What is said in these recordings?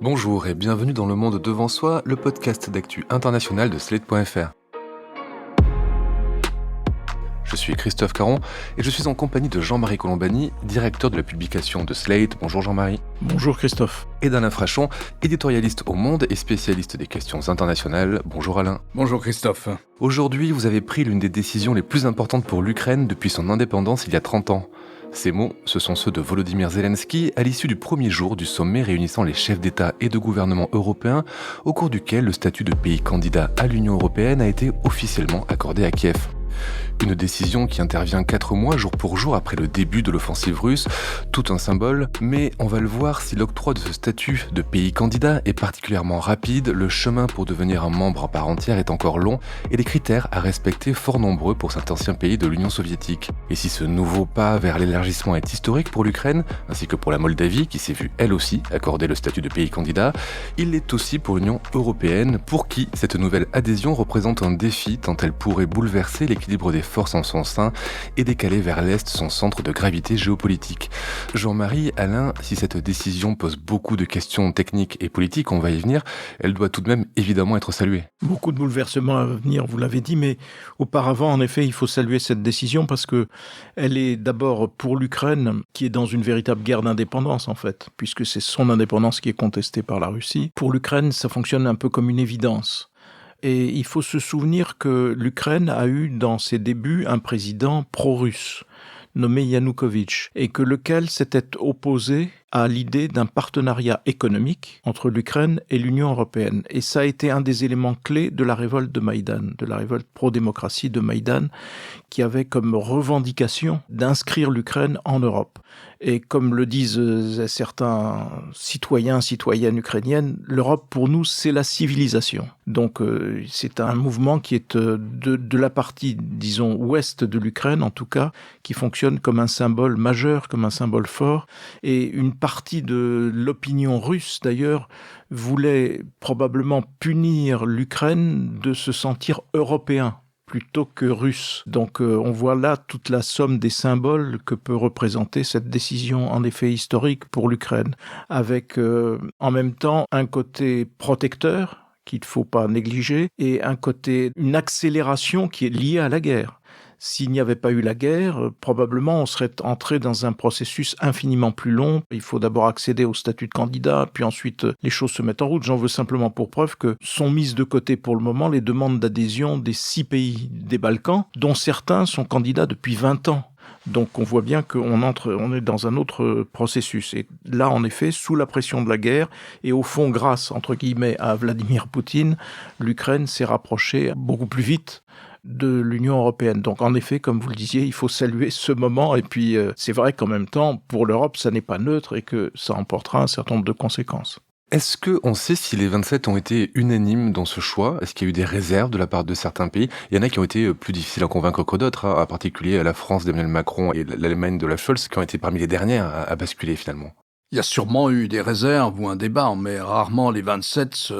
Bonjour et bienvenue dans Le Monde Devant Soi, le podcast d'actu international de Slate.fr. Je suis Christophe Caron et je suis en compagnie de Jean-Marie Colombani, directeur de la publication de Slate. Bonjour Jean-Marie. Bonjour Christophe. Et d'Alain Frachon, éditorialiste au Monde et spécialiste des questions internationales. Bonjour Alain. Bonjour Christophe. Aujourd'hui, vous avez pris l'une des décisions les plus importantes pour l'Ukraine depuis son indépendance il y a 30 ans. Ces mots, ce sont ceux de Volodymyr Zelensky à l'issue du premier jour du sommet réunissant les chefs d'État et de gouvernement européens, au cours duquel le statut de pays candidat à l'Union européenne a été officiellement accordé à Kiev. Une décision qui intervient 4 mois jour pour jour après le début de l'offensive russe, tout un symbole, mais on va le voir, si l'octroi de ce statut de pays candidat est particulièrement rapide, le chemin pour devenir un membre à part entière est encore long et les critères à respecter fort nombreux pour cet ancien pays de l'Union soviétique. Et si ce nouveau pas vers l'élargissement est historique pour l'Ukraine, ainsi que pour la Moldavie qui s'est vue elle aussi accorder le statut de pays candidat, il l'est aussi pour l'Union européenne, pour qui cette nouvelle adhésion représente un défi tant elle pourrait bouleverser l'équilibre des forces en son sein et décaler vers l'Est son centre de gravité géopolitique. Jean-Marie, Alain, si cette décision pose beaucoup de questions techniques et politiques, on va y venir, elle doit tout de même évidemment être saluée. Beaucoup de bouleversements à venir, vous l'avez dit, mais auparavant, en effet, il faut saluer cette décision parce que elle est d'abord pour l'Ukraine, qui est dans une véritable guerre d'indépendance, en fait, puisque c'est son indépendance qui est contestée par la Russie. Pour l'Ukraine, ça fonctionne un peu comme une évidence. Et il faut se souvenir que l'Ukraine a eu dans ses débuts un président pro-russe, nommé Yanukovych, et que lequel s'était opposé à l'idée d'un partenariat économique entre l'Ukraine et l'Union européenne. Et ça a été un des éléments clés de la révolte de Maïdan, de la révolte pro-démocratie de Maïdan, qui avait comme revendication d'inscrire l'Ukraine en Europe. Et comme le disent certains citoyennes ukrainiennes, l'Europe pour nous c'est la civilisation. Donc c'est un mouvement qui est de la partie, disons, ouest de l'Ukraine en tout cas, qui fonctionne comme un symbole majeur, comme un symbole fort. Et une partie de l'opinion russe d'ailleurs voulait probablement punir l'Ukraine de se sentir européen plutôt que russe. Donc on voit là toute la somme des symboles que peut représenter cette décision en effet historique pour l'Ukraine, avec en même temps un côté protecteur qu'il ne faut pas négliger et un côté, une accélération qui est liée à la guerre. S'il n'y avait pas eu la guerre, probablement on serait entré dans un processus infiniment plus long. Il faut d'abord accéder au statut de candidat, puis ensuite les choses se mettent en route. J'en veux simplement pour preuve que sont mises de côté pour le moment les demandes d'adhésion des 6 pays des Balkans, dont certains sont candidats depuis 20 ans. Donc on voit bien on est dans un autre processus. Et là, en effet, sous la pression de la guerre, et au fond, grâce, entre guillemets, à Vladimir Poutine, l'Ukraine s'est rapprochée beaucoup plus vite de l'Union européenne. Donc en effet, comme vous le disiez, il faut saluer ce moment. Et puis c'est vrai qu'en même temps, pour l'Europe, ça n'est pas neutre et que ça emportera un certain nombre de conséquences. Est-ce qu'on sait si les 27 ont été unanimes dans ce choix ? Est-ce qu'il y a eu des réserves de la part de certains pays ? Il y en a qui ont été plus difficiles à convaincre que d'autres, en particulier la France d'Emmanuel Macron et l'Allemagne de Olaf Scholz, qui ont été parmi les dernières à basculer finalement. Il y a sûrement eu des réserves ou un débat, mais rarement les 27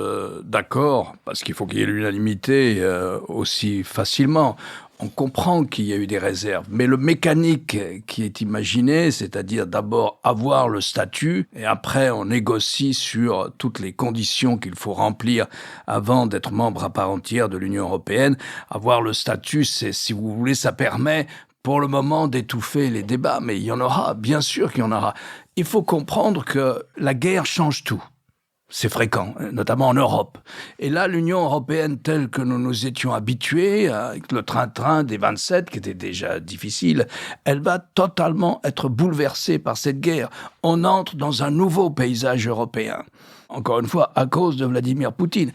d'accord, parce qu'il faut qu'il y ait l'unanimité aussi facilement. On comprend qu'il y a eu des réserves, mais le mécanique qui est imaginé, c'est-à-dire d'abord avoir le statut, et après on négocie sur toutes les conditions qu'il faut remplir avant d'être membre à part entière de l'Union européenne. Avoir le statut, c'est, si vous voulez, ça permet pour le moment d'étouffer les débats, mais il y en aura, bien sûr qu'il y en aura. Il faut comprendre que la guerre change tout. C'est fréquent, notamment en Europe. Et là, l'Union européenne telle que nous nous étions habitués, avec le train-train des 27, qui était déjà difficile, elle va totalement être bouleversée par cette guerre. On entre dans un nouveau paysage européen. Encore une fois, à cause de Vladimir Poutine.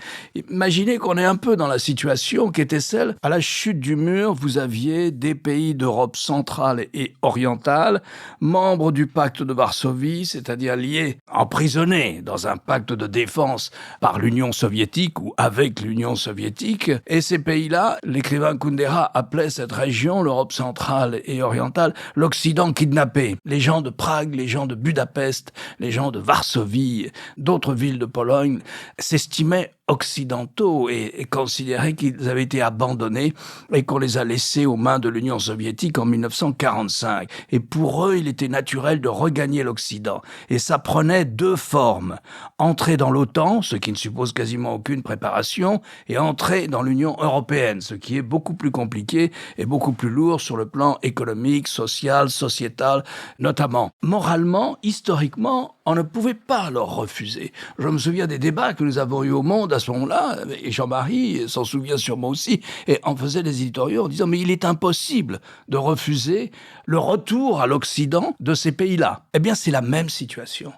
Imaginez qu'on est un peu dans la situation qui était celle, à la chute du mur, vous aviez des pays d'Europe centrale et orientale, membres du pacte de Varsovie, c'est-à-dire liés, emprisonnés dans un pacte de défense par l'Union soviétique ou avec l'Union soviétique. Et ces pays-là, l'écrivain Kundera appelait cette région, l'Europe centrale et orientale, l'Occident kidnappé. Les gens de Prague, les gens de Budapest, les gens de Varsovie, d'autres villes de Pologne s'estimaient occidentaux et considéraient qu'ils avaient été abandonnés et qu'on les a laissés aux mains de l'Union soviétique en 1945. Et pour eux, il était naturel de regagner l'Occident. Et ça prenait deux formes. Entrer dans l'OTAN, ce qui ne suppose quasiment aucune préparation, et entrer dans l'Union européenne, ce qui est beaucoup plus compliqué et beaucoup plus lourd sur le plan économique, social, sociétal, notamment. Moralement, historiquement, on ne pouvait pas leur refuser. Je me souviens des débats que nous avons eus au Monde à ce moment-là, et Jean-Marie s'en souvient sûrement aussi, et on faisait des éditoriaux en disant « mais il est impossible de refuser le retour à l'Occident de ces pays-là ». Eh bien, c'est la même situation.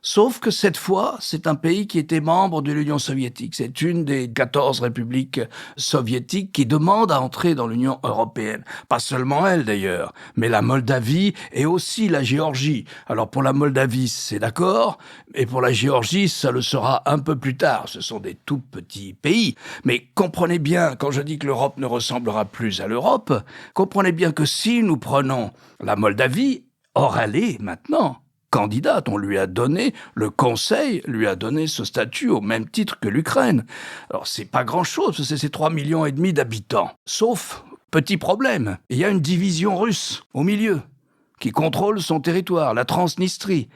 Sauf que cette fois, c'est un pays qui était membre de l'Union soviétique. C'est une des 14 républiques soviétiques qui demande à entrer dans l'Union européenne. Pas seulement elle d'ailleurs, mais la Moldavie et aussi la Géorgie. Alors pour la Moldavie, c'est d'accord, et pour la Géorgie, ça le sera un peu plus tard. Ce sont des tout petits pays. Mais comprenez bien, quand je dis que l'Europe ne ressemblera plus à l'Europe, comprenez bien que si nous prenons la Moldavie, or elle est maintenant candidate, on lui a donné, le Conseil lui a donné ce statut au même titre que l'Ukraine. Alors c'est pas grand-chose, c'est 3,5 millions d'habitants. Sauf, petit problème, il y a une division russe au milieu, qui contrôle son territoire, la Transnistrie.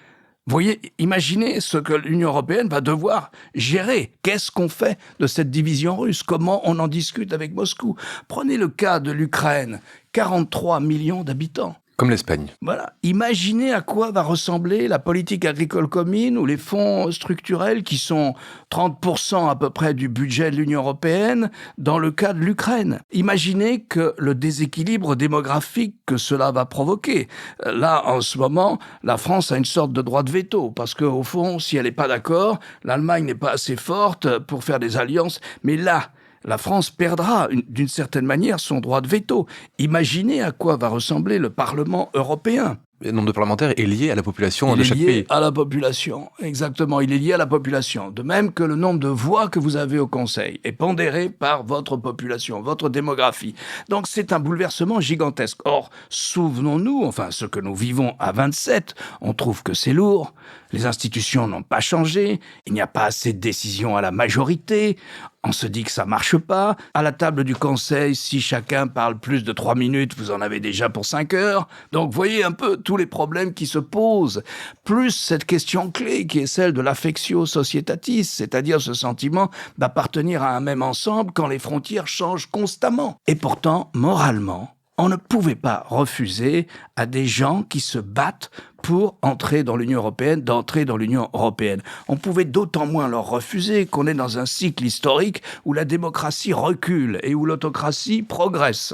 Vous voyez, imaginez ce que l'Union européenne va devoir gérer. Qu'est-ce qu'on fait de cette division russe? Comment on en discute avec Moscou? Prenez le cas de l'Ukraine, 43 millions d'habitants. Comme l'Espagne. Voilà. Imaginez à quoi va ressembler la politique agricole commune ou les fonds structurels qui sont 30% à peu près du budget de l'Union européenne dans le cas de l'Ukraine. Imaginez que le déséquilibre démographique que cela va provoquer. Là, en ce moment, la France a une sorte de droit de veto parce qu'au fond, si elle n'est pas d'accord, l'Allemagne n'est pas assez forte pour faire des alliances. Mais là, la France perdra, d'une certaine manière, son droit de veto. Imaginez à quoi va ressembler le Parlement européen. Le nombre de parlementaires est lié à la population de chaque pays. Il est lié à la population, exactement. Il est lié à la population. De même que le nombre de voix que vous avez au Conseil est pondéré par votre population, votre démographie. Donc c'est un bouleversement gigantesque. Or, souvenons-nous, enfin ce que nous vivons à 27, on trouve que c'est lourd. Les institutions n'ont pas changé. Il n'y a pas assez de décisions à la majorité. On se dit que ça marche pas. À la table du Conseil, si chacun parle plus de 3 minutes, vous en avez déjà pour 5 heures. Donc, voyez un peu tous les problèmes qui se posent. Plus cette question clé qui est celle de l'affectio societatis, c'est-à-dire ce sentiment d'appartenir à un même ensemble quand les frontières changent constamment. Et pourtant, moralement, on ne pouvait pas refuser à des gens qui se battent pour entrer dans l'Union européenne, d'entrer dans l'Union européenne. On pouvait d'autant moins leur refuser qu'on est dans un cycle historique où la démocratie recule et où l'autocratie progresse.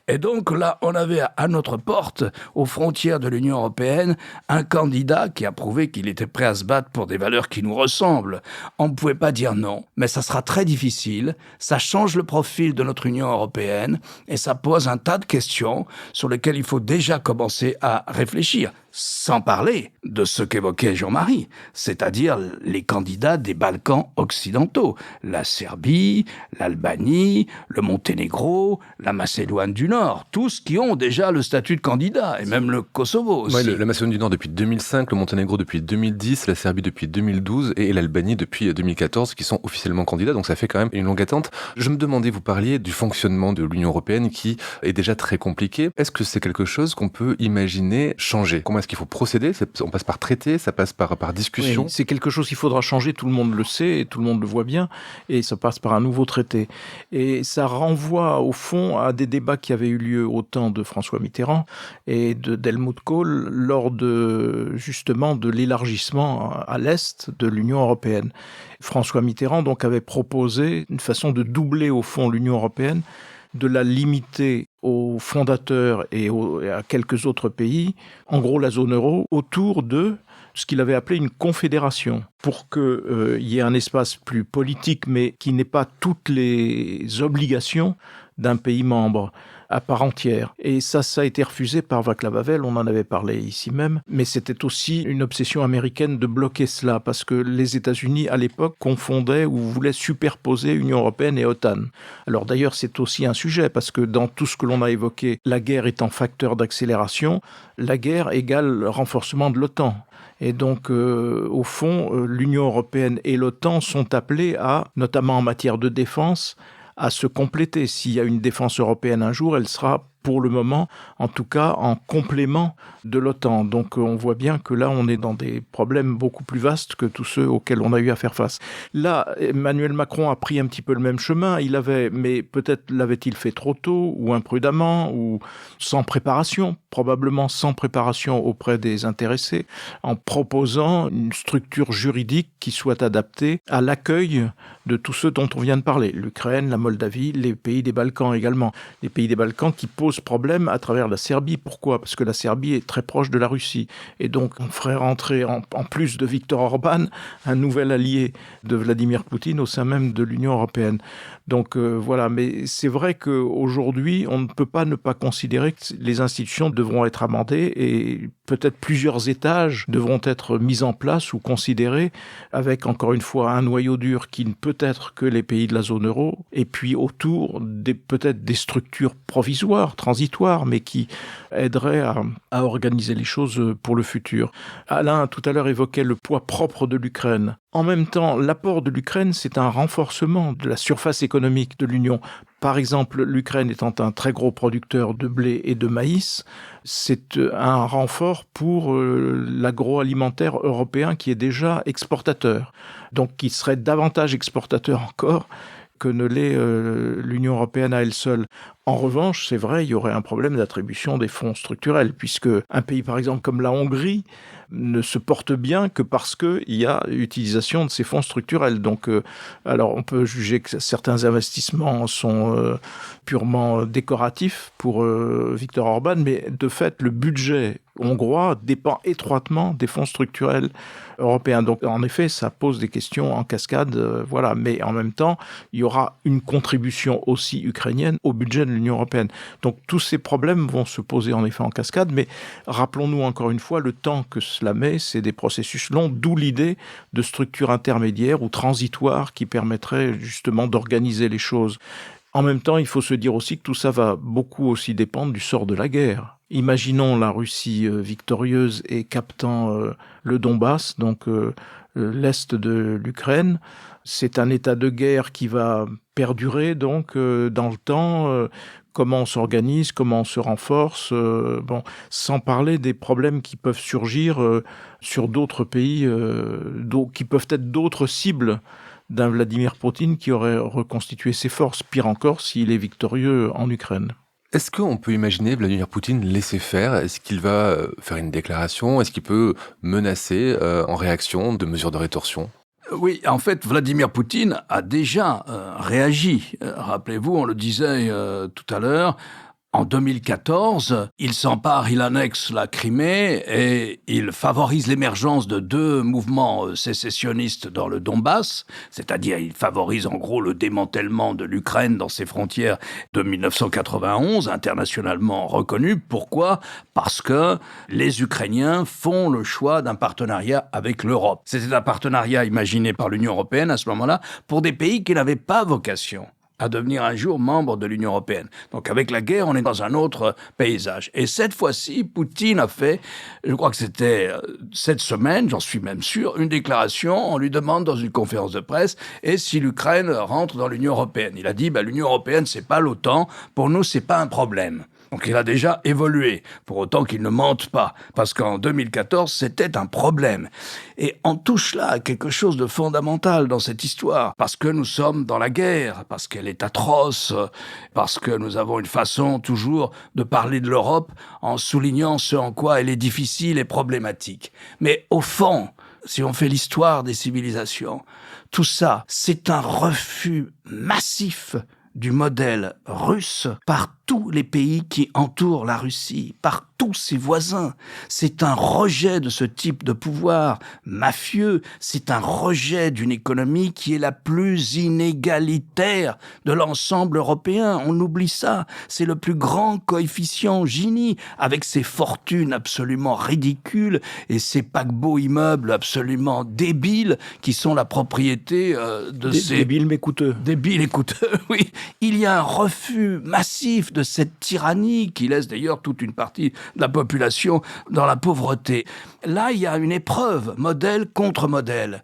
Et donc là, on avait à notre porte, aux frontières de l'Union européenne, un candidat qui a prouvé qu'il était prêt à se battre pour des valeurs qui nous ressemblent. On ne pouvait pas dire non, mais ça sera très difficile, ça change le profil de notre Union européenne et ça pose un tas de questions sur lesquelles il faut déjà commencer à réfléchir. Sans parler de ce qu'évoquait Jean-Marie, c'est-à-dire les candidats des Balkans occidentaux, la Serbie, l'Albanie, le Monténégro, la Macédoine du Nord, tous qui ont déjà le statut de candidat, et même le Kosovo aussi. Ouais, la Macédoine du Nord depuis 2005, le Monténégro depuis 2010, la Serbie depuis 2012 et l'Albanie depuis 2014 qui sont officiellement candidats, donc ça fait quand même une longue attente. Je me demandais, vous parliez du fonctionnement de l'Union européenne qui est déjà très compliqué. Est-ce que c'est quelque chose qu'on peut imaginer changer? Comment est-ce qu'il faut procéder? On passe par traité, ça passe par discussion? Oui, c'est quelque chose qu'il faudra changer, tout le monde le sait et tout le monde le voit bien, et ça passe par un nouveau traité. Et ça renvoie au fond à des débats qui avaient eu lieu au temps de François Mitterrand et d'Helmut Kohl lors justement de l'élargissement à l'Est de l'Union européenne. François Mitterrand donc avait proposé une façon de doubler au fond l'Union européenne, de la limiter aux fondateurs et à quelques autres pays, en gros la zone euro, autour de ce qu'il avait appelé une confédération, pour qu'il y ait un espace plus politique, mais qui n'ait pas toutes les obligations d'un pays membre. à part entière. Et ça a été refusé par Václav Havel, on en avait parlé ici même, mais c'était aussi une obsession américaine de bloquer cela, parce que les États-Unis, à l'époque, confondaient ou voulaient superposer Union européenne et OTAN. Alors d'ailleurs, c'est aussi un sujet, parce que dans tout ce que l'on a évoqué, la guerre étant facteur d'accélération, la guerre égale renforcement de l'OTAN. Et donc, au fond, l'Union européenne et l'OTAN sont appelées à, notamment en matière de défense, à se compléter. S'il y a une défense européenne un jour, elle sera pour le moment, en tout cas, en complément de l'OTAN. Donc on voit bien que là, on est dans des problèmes beaucoup plus vastes que tous ceux auxquels on a eu à faire face. Là, Emmanuel Macron a pris un petit peu le même chemin. Mais peut-être l'avait-il fait trop tôt, ou imprudemment, ou sans préparation, probablement sans préparation auprès des intéressés, en proposant une structure juridique qui soit adaptée à l'accueil de tous ceux dont on vient de parler. L'Ukraine, la Moldavie, les pays des Balkans également. Les pays des Balkans qui posent problème à travers la Serbie. Pourquoi ? Parce que la Serbie est très proche de la Russie. Et donc, on ferait rentrer, en plus de Viktor Orban, un nouvel allié de Vladimir Poutine au sein même de l'Union européenne. Donc voilà, mais c'est vrai qu'aujourd'hui, on ne peut pas ne pas considérer que les institutions devront être amendées et peut-être plusieurs étages devront être mis en place ou considérés avec, encore une fois, un noyau dur qui ne peut être que les pays de la zone euro et puis autour peut-être des structures provisoires, transitoires, mais qui aideraient à organiser les choses pour le futur. Alain, tout à l'heure, évoquait le poids propre de l'Ukraine. En même temps, l'apport de l'Ukraine, c'est un renforcement de la surface économique de l'Union. Par exemple, l'Ukraine étant un très gros producteur de blé et de maïs, c'est un renfort pour l'agroalimentaire européen qui est déjà exportateur. Donc, qui serait davantage exportateur encore que ne l'est l'Union européenne à elle seule. En revanche, c'est vrai, il y aurait un problème d'attribution des fonds structurels, puisque un pays, par exemple, comme la Hongrie, ne se porte bien que parce qu'il y a utilisation de ces fonds structurels. Donc, alors, on peut juger que certains investissements sont purement décoratifs pour Viktor Orban, mais de fait, le budget hongrois dépend étroitement des fonds structurels européens. Donc, en effet, ça pose des questions en cascade, voilà. Mais en même temps, il y aura une contribution aussi ukrainienne au budget de l'Union européenne. Donc, tous ces problèmes vont se poser en effet en cascade, mais rappelons-nous encore une fois, le temps que cela met, c'est des processus longs, d'où l'idée de structures intermédiaires ou transitoires qui permettraient justement d'organiser les choses. En même temps, il faut se dire aussi que tout ça va beaucoup aussi dépendre du sort de la guerre. Imaginons la Russie victorieuse et captant le Donbass, donc l'est de l'Ukraine. C'est un état de guerre qui va perdurer donc dans le temps. Comment on s'organise, comment on se renforce, sans parler des problèmes qui peuvent surgir sur d'autres pays, qui peuvent être d'autres cibles d'un Vladimir Poutine qui aurait reconstitué ses forces, pire encore s'il est victorieux en Ukraine. Est-ce qu'on peut imaginer Vladimir Poutine laisser faire ? Est-ce qu'il va faire une déclaration ? Est-ce qu'il peut menacer en réaction de mesures de rétorsion ? Oui, en fait, Vladimir Poutine a déjà réagi. Rappelez-vous, on le disait tout à l'heure, en 2014, il s'empare, il annexe la Crimée et il favorise l'émergence de deux mouvements sécessionnistes dans le Donbass, c'est-à-dire il favorise en gros le démantèlement de l'Ukraine dans ses frontières de 1991, internationalement reconnues. Pourquoi ? Parce que les Ukrainiens font le choix d'un partenariat avec l'Europe. C'était un partenariat imaginé par l'Union européenne à ce moment-là pour des pays qui n'avaient pas vocation à devenir un jour membre de l'Union européenne. Donc avec la guerre, on est dans un autre paysage. Et cette fois-ci, Poutine a fait, je crois que c'était cette semaine, j'en suis même sûr, une déclaration. On lui demande dans une conférence de presse, et si l'Ukraine rentre dans l'Union européenne ? Il a dit, l'Union européenne, c'est pas l'OTAN, pour nous, c'est pas un problème. Donc il a déjà évolué, pour autant qu'il ne mente pas, parce qu'en 2014, c'était un problème. Et on touche là à quelque chose de fondamental dans cette histoire, parce que nous sommes dans la guerre, parce qu'elle est atroce, parce que nous avons une façon toujours de parler de l'Europe en soulignant ce en quoi elle est difficile et problématique. Mais au fond, si on fait l'histoire des civilisations, tout ça, c'est un refus massif du modèle russe par tous les pays qui entourent la Russie, par tous ses voisins. C'est un rejet de ce type de pouvoir mafieux, c'est un rejet d'une économie qui est la plus inégalitaire de l'ensemble européen. On oublie ça. C'est le plus grand coefficient Gini, avec ses fortunes absolument ridicules et ses paquebots immeubles absolument débiles qui sont la propriété de ces... Débiles mais coûteux. Débiles et coûteux, oui. Il y a un refus massif de cette tyrannie qui laisse d'ailleurs toute une partie de la population dans la pauvreté. Là, il y a une épreuve, modèle contre modèle.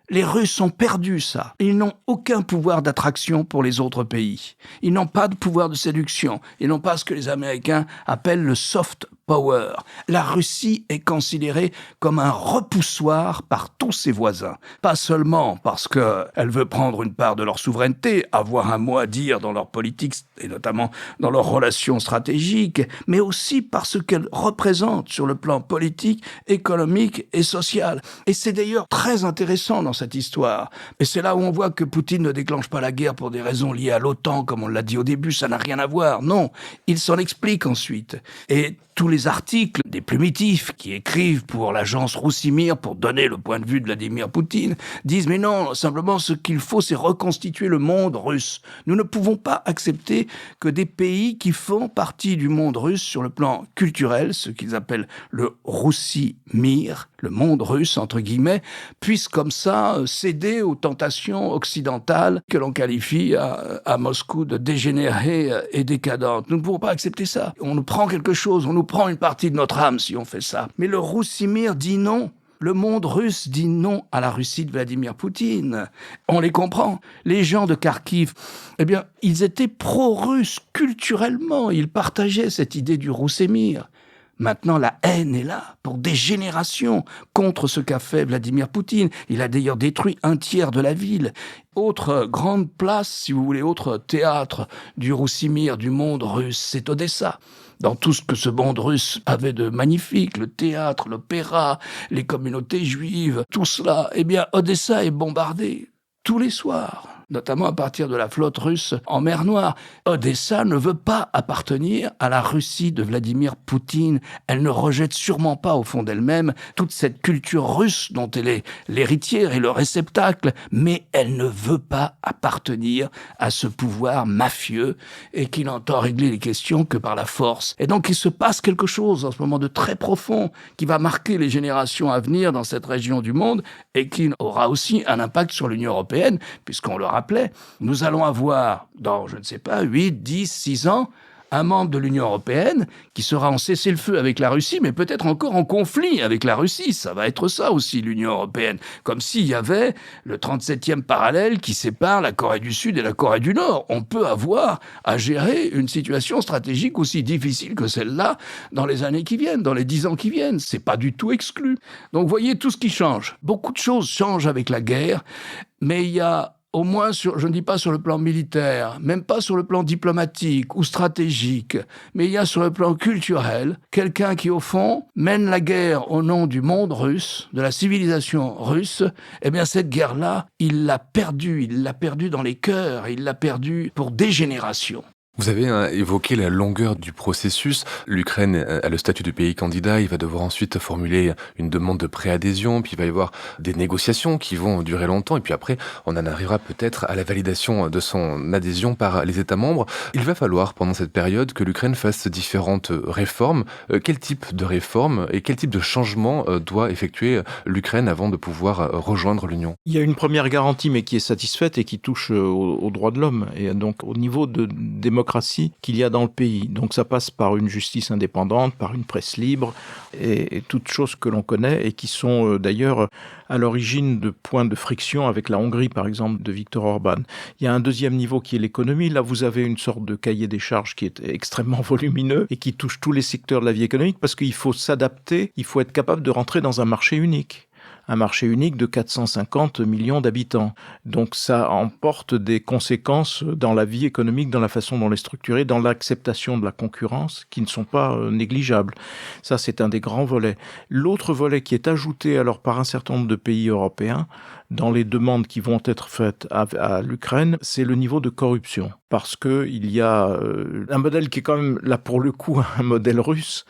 Les Russes ont perdu ça. Ils n'ont aucun pouvoir d'attraction pour les autres pays. Ils n'ont pas de pouvoir de séduction. Ils n'ont pas ce que les Américains appellent le soft power. La Russie est considérée comme un repoussoir par tous ses voisins. Pas seulement parce qu'elle veut prendre une part de leur souveraineté, avoir un mot à dire dans leur politique et notamment dans leurs relations stratégiques, mais aussi parce qu'elle représente sur le plan politique, économique et social. Et c'est d'ailleurs très intéressant dans cette histoire. Et c'est là où on voit que Poutine ne déclenche pas la guerre pour des raisons liées à l'OTAN, comme on l'a dit au début, ça n'a rien à voir. Non, il s'en explique ensuite. Et tous les articles des plumitifs qui écrivent pour l'agence Roussimir pour donner le point de vue de Vladimir Poutine disent mais non, simplement ce qu'il faut c'est reconstituer le monde russe. Nous ne pouvons pas accepter que des pays qui font partie du monde russe sur le plan culturel, ce qu'ils appellent le Roussimir, le monde russe entre guillemets, puissent comme ça céder aux tentations occidentales que l'on qualifie à Moscou de dégénérées et décadentes. Nous ne pouvons pas accepter ça. On nous prend quelque chose, on nous prend une partie de notre âme si on fait ça. Mais le Roussimir dit non. Le monde russe dit non à la Russie de Vladimir Poutine. On les comprend. Les gens de Kharkiv, eh bien, ils étaient pro-russes culturellement. Ils partageaient cette idée du Roussimir. Maintenant, la haine est là pour des générations contre ce qu'a fait Vladimir Poutine. Il a d'ailleurs détruit un tiers de la ville. Autre grande place, si vous voulez, autre théâtre du Roussimir, du monde russe, c'est Odessa. Dans tout ce que ce monde russe avait de magnifique, le théâtre, l'opéra, les communautés juives, tout cela, eh bien, Odessa est bombardée tous les soirs, notamment à partir de la flotte russe en mer Noire. Odessa ne veut pas appartenir à la Russie de Vladimir Poutine. Elle ne rejette sûrement pas au fond d'elle-même toute cette culture russe dont elle est l'héritière et le réceptacle, mais elle ne veut pas appartenir à ce pouvoir mafieux et qui n'entend régler les questions que par la force. Et donc il se passe quelque chose en ce moment de très profond qui va marquer les générations à venir dans cette région du monde et qui aura aussi un impact sur l'Union européenne, puisqu'on le rappelait, nous allons avoir, dans, je ne sais pas, 8, 10, 6 ans, un membre de l'Union européenne qui sera en cessez-le-feu avec la Russie, mais peut-être encore en conflit avec la Russie. Ça va être ça aussi, l'Union européenne. Comme s'il y avait le 37e parallèle qui sépare la Corée du Sud et la Corée du Nord. On peut avoir à gérer une situation stratégique aussi difficile que celle-là dans les années qui viennent, dans les 10 ans qui viennent. C'est pas du tout exclu. Donc, vous voyez tout ce qui change. Beaucoup de choses changent avec la guerre, mais il y a au moins, je ne dis pas sur le plan militaire, même pas sur le plan diplomatique ou stratégique, mais il y a sur le plan culturel quelqu'un qui, au fond, mène la guerre au nom du monde russe, de la civilisation russe. Eh bien, cette guerre-là, il l'a perdue dans les cœurs, il l'a perdue pour des générations. Vous avez évoqué la longueur du processus. L'Ukraine a le statut de pays candidat. Il va devoir ensuite formuler une demande de préadhésion. Puis il va y avoir des négociations qui vont durer longtemps. Et puis après, on en arrivera peut-être à la validation de son adhésion par les États membres. Il va falloir, pendant cette période, que l'Ukraine fasse différentes réformes. Quel type de réformes et quel type de changement doit effectuer l'Ukraine avant de pouvoir rejoindre l'Union ? Il y a une première garantie, mais qui est satisfaite et qui touche aux droits de l'homme. Et donc, au niveau de démocratie qu'il y a dans le pays. Donc ça passe par une justice indépendante, par une presse libre et toutes choses que l'on connaît et qui sont d'ailleurs à l'origine de points de friction avec la Hongrie, par exemple, de Viktor Orban. Il y a un deuxième niveau qui est l'économie. Là, vous avez une sorte de cahier des charges qui est extrêmement volumineux et qui touche tous les secteurs de la vie économique parce qu'il faut s'adapter, il faut être capable de rentrer dans un marché unique. un marché unique de 450 millions d'habitants. Donc ça emporte des conséquences dans la vie économique, dans la façon dont elle est structurée, dans l'acceptation de la concurrence, qui ne sont pas négligeables. Ça, c'est un des grands volets. L'autre volet qui est ajouté alors par un certain nombre de pays européens, dans les demandes qui vont être faites à l'Ukraine, c'est le niveau de corruption. Parce qu'il y a un modèle qui est quand même, là pour le coup, un modèle russe,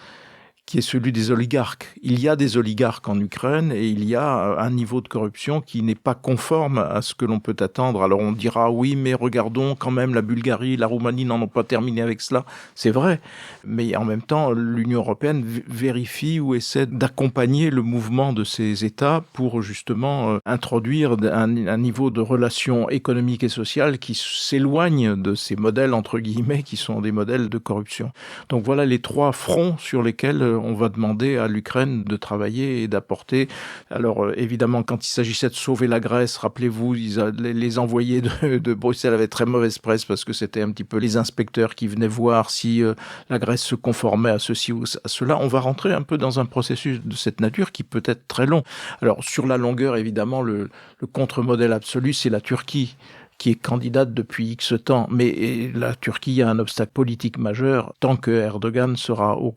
qui est celui des oligarques. Il y a des oligarques en Ukraine et il y a un niveau de corruption qui n'est pas conforme à ce que l'on peut attendre. Alors on dira oui, mais regardons quand même la Bulgarie, la Roumanie n'en ont pas terminé avec cela. C'est vrai, mais en même temps l'Union européenne vérifie ou essaie d'accompagner le mouvement de ces États pour justement introduire un niveau de relations économiques et sociales qui s'éloigne de ces modèles entre guillemets qui sont des modèles de corruption. Donc voilà les trois fronts sur lesquels on va demander à l'Ukraine de travailler et d'apporter. Alors évidemment, quand il s'agissait de sauver la Grèce, rappelez-vous, les envoyés de Bruxelles avaient très mauvaise presse parce que c'était un petit peu les inspecteurs qui venaient voir si la Grèce se conformait à ceci ou à cela. On va rentrer un peu dans un processus de cette nature qui peut être très long. Alors sur la longueur, évidemment, le contre-modèle absolu, c'est la Turquie, qui est candidate depuis X temps. Mais la Turquie a un obstacle politique majeur tant que Erdogan sera aux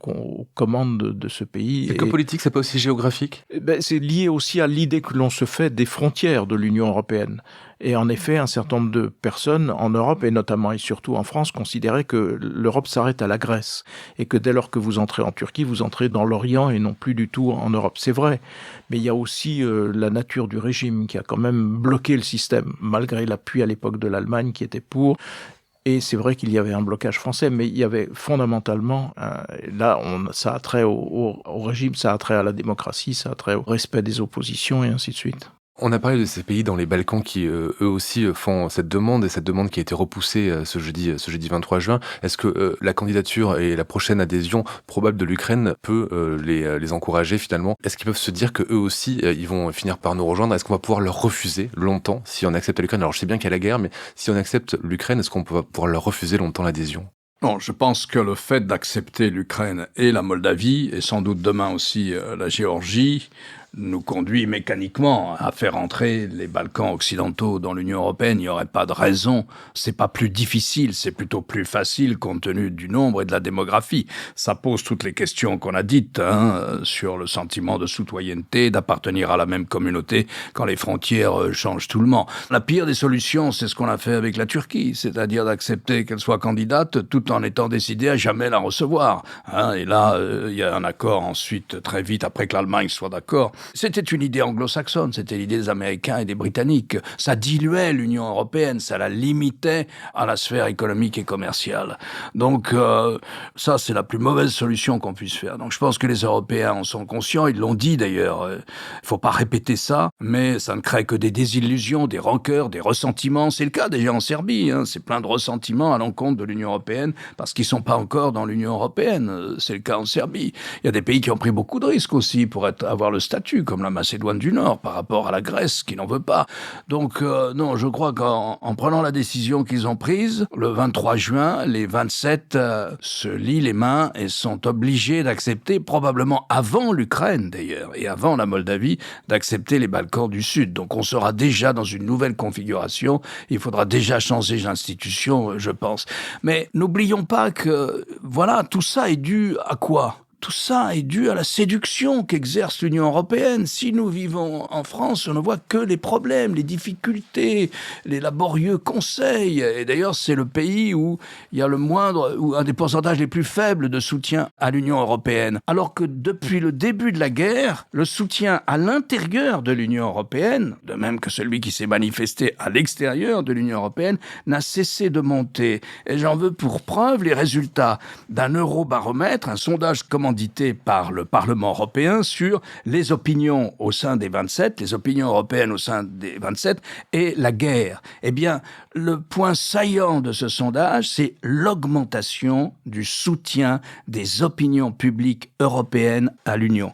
commandes de ce pays. C'est que politique, c'est pas aussi géographique ? C'est lié aussi à l'idée que l'on se fait des frontières de l'Union européenne. Et en effet, un certain nombre de personnes en Europe, et notamment et surtout en France, considéraient que l'Europe s'arrête à la Grèce. Et que dès lors que vous entrez en Turquie, vous entrez dans l'Orient et non plus du tout en Europe. C'est vrai. Mais il y a aussi la nature du régime qui a quand même bloqué le système, malgré l'appui à l'époque de l'Allemagne qui était pour. Et c'est vrai qu'il y avait un blocage français, mais il y avait fondamentalement, ça a trait au régime, ça a trait à la démocratie, ça a trait au respect des oppositions et ainsi de suite. On a parlé de ces pays dans les Balkans qui, eux aussi, font cette demande, et cette demande qui a été repoussée ce jeudi 23 juin. Est-ce que la candidature et la prochaine adhésion probable de l'Ukraine peut les encourager finalement ? Est-ce qu'ils peuvent se dire qu'eux aussi, ils vont finir par nous rejoindre ? Est-ce qu'on va pouvoir leur refuser longtemps si on accepte l'Ukraine ? Alors je sais bien qu'il y a la guerre, mais si on accepte l'Ukraine, est-ce qu'on peut pouvoir leur refuser longtemps l'adhésion ? Non, je pense que le fait d'accepter l'Ukraine et la Moldavie, et sans doute demain aussi la Géorgie, nous conduit mécaniquement à faire entrer les Balkans occidentaux dans l'Union européenne. Il n'y aurait pas de raison. C'est pas plus difficile, c'est plutôt plus facile compte tenu du nombre et de la démographie. Ça pose toutes les questions qu'on a dites sur le sentiment de citoyenneté, d'appartenir à la même communauté quand les frontières changent tout le monde. La pire des solutions, c'est ce qu'on a fait avec la Turquie, c'est-à-dire d'accepter qu'elle soit candidate tout en étant décidé à jamais la recevoir. Et là, il y a un accord ensuite, très vite, après que l'Allemagne soit d'accord. C'était une idée anglo-saxonne, c'était l'idée des Américains et des Britanniques. Ça diluait l'Union européenne, ça la limitait à la sphère économique et commerciale. Donc ça, c'est la plus mauvaise solution qu'on puisse faire. Donc je pense que les Européens en sont conscients, ils l'ont dit d'ailleurs. Il faut pas répéter ça, mais ça ne crée que des désillusions, des rancœurs, des ressentiments. C'est le cas déjà en Serbie, c'est plein de ressentiments à l'encontre de l'Union européenne parce qu'ils sont pas encore dans l'Union européenne. C'est le cas en Serbie. Il y a des pays qui ont pris beaucoup de risques aussi pour avoir le statut, comme la Macédoine du Nord, par rapport à la Grèce, qui n'en veut pas. Donc, non, je crois qu'en prenant la décision qu'ils ont prise, le 23 juin, les 27 se lient les mains et sont obligés d'accepter, probablement avant l'Ukraine d'ailleurs, et avant la Moldavie, d'accepter les Balkans du Sud. Donc, on sera déjà dans une nouvelle configuration. Il faudra déjà changer l'institution, je pense. Mais n'oublions pas que, voilà, tout ça est dû à quoi ? Tout ça est dû à la séduction qu'exerce l'Union européenne. Si nous vivons en France, on ne voit que les problèmes, les difficultés, les laborieux conseils. Et d'ailleurs, c'est le pays où il y a le moindre, ou un des pourcentages les plus faibles de soutien à l'Union européenne. Alors que depuis le début de la guerre, le soutien à l'intérieur de l'Union européenne, de même que celui qui s'est manifesté à l'extérieur de l'Union européenne, n'a cessé de monter. Et j'en veux pour preuve les résultats d'un Eurobaromètre, un sondage commandité par le Parlement européen sur les opinions au sein des 27, les opinions européennes au sein des 27 et la guerre. Eh bien, le point saillant de ce sondage, c'est l'augmentation du soutien des opinions publiques européennes à l'Union,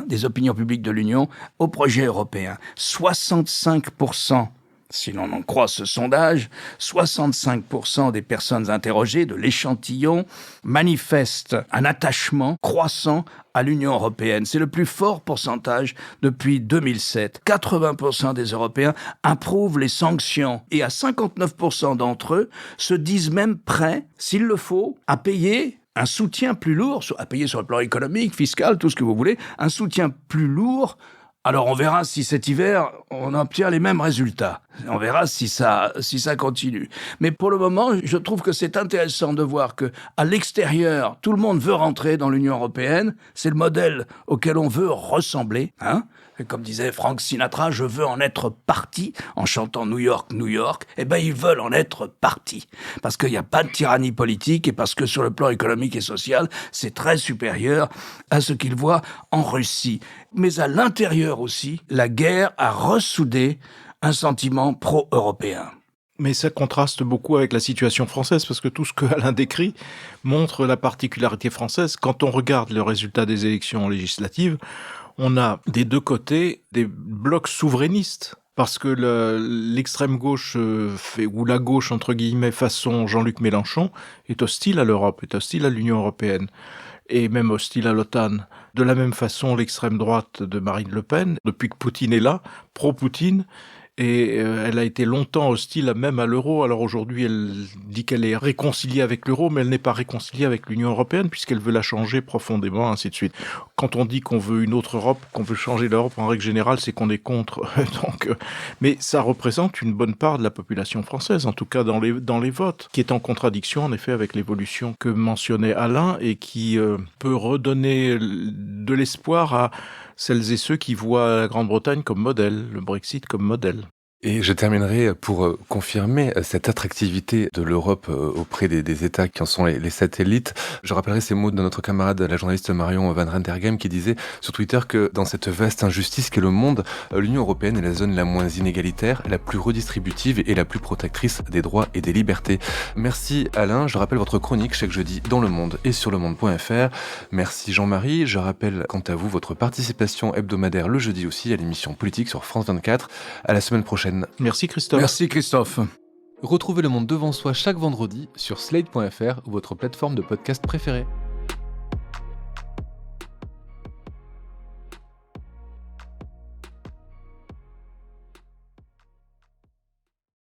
des opinions publiques de l'Union au projet européen. 65% Si l'on en croit ce sondage, 65% des personnes interrogées de l'échantillon manifestent un attachement croissant à l'Union européenne. C'est le plus fort pourcentage depuis 2007. 80% des Européens approuvent les sanctions et à 59% d'entre eux se disent même prêts, s'il le faut, à payer un soutien plus lourd, à payer sur le plan économique, fiscal, tout ce que vous voulez, un soutien plus lourd. Alors on verra si cet hiver, on obtient les mêmes résultats. On verra si ça continue. Mais pour le moment, je trouve que c'est intéressant de voir que à l'extérieur, tout le monde veut rentrer dans l'Union européenne. C'est le modèle auquel on veut ressembler, hein. Et comme disait Frank Sinatra, je veux en être parti, en chantant New York, New York. Eh ben, ils veulent en être parti. Parce qu'il n'y a pas de tyrannie politique et parce que sur le plan économique et social, c'est très supérieur à ce qu'ils voient en Russie. Mais à l'intérieur aussi, la guerre a ressoudé un sentiment pro-européen. Mais ça contraste beaucoup avec la situation française, parce que tout ce que Alain décrit montre la particularité française. Quand on regarde le résultat des élections législatives, on a des deux côtés des blocs souverainistes. Parce que l'extrême gauche, ou la gauche, entre guillemets, façon Jean-Luc Mélenchon, est hostile à l'Europe, est hostile à l'Union européenne, et même hostile à l'OTAN. De la même façon, l'extrême droite de Marine Le Pen, depuis que Poutine est là, pro-Poutine, et elle a été longtemps hostile même à l'euro. Alors aujourd'hui, elle dit qu'elle est réconciliée avec l'euro, mais elle n'est pas réconciliée avec l'Union européenne, puisqu'elle veut la changer profondément, ainsi de suite. Quand on dit qu'on veut une autre Europe, qu'on veut changer l'Europe, en règle générale, c'est qu'on est contre. Mais ça représente une bonne part de la population française, en tout cas dans les votes, qui est en contradiction, en effet, avec l'évolution que mentionnait Alain, et qui peut redonner de l'espoir à celles et ceux qui voient la Grande-Bretagne comme modèle, le Brexit comme modèle. Et je terminerai pour confirmer cette attractivité de l'Europe auprès des États qui en sont les satellites. Je rappellerai ces mots de notre camarade, la journaliste Marion Van Rentergem, qui disait sur Twitter que dans cette vaste injustice qu'est le monde, l'Union européenne est la zone la moins inégalitaire, la plus redistributive et la plus protectrice des droits et des libertés. Merci Alain. Je rappelle votre chronique chaque jeudi dans Le Monde et sur lemonde.fr. Merci Jean-Marie. Je rappelle quant à vous votre participation hebdomadaire le jeudi aussi à l'émission Politique sur France 24. À la semaine prochaine. Merci Christophe. Merci Christophe. Retrouvez Le Monde devant soi chaque vendredi sur slate.fr ou votre plateforme de podcast préférée.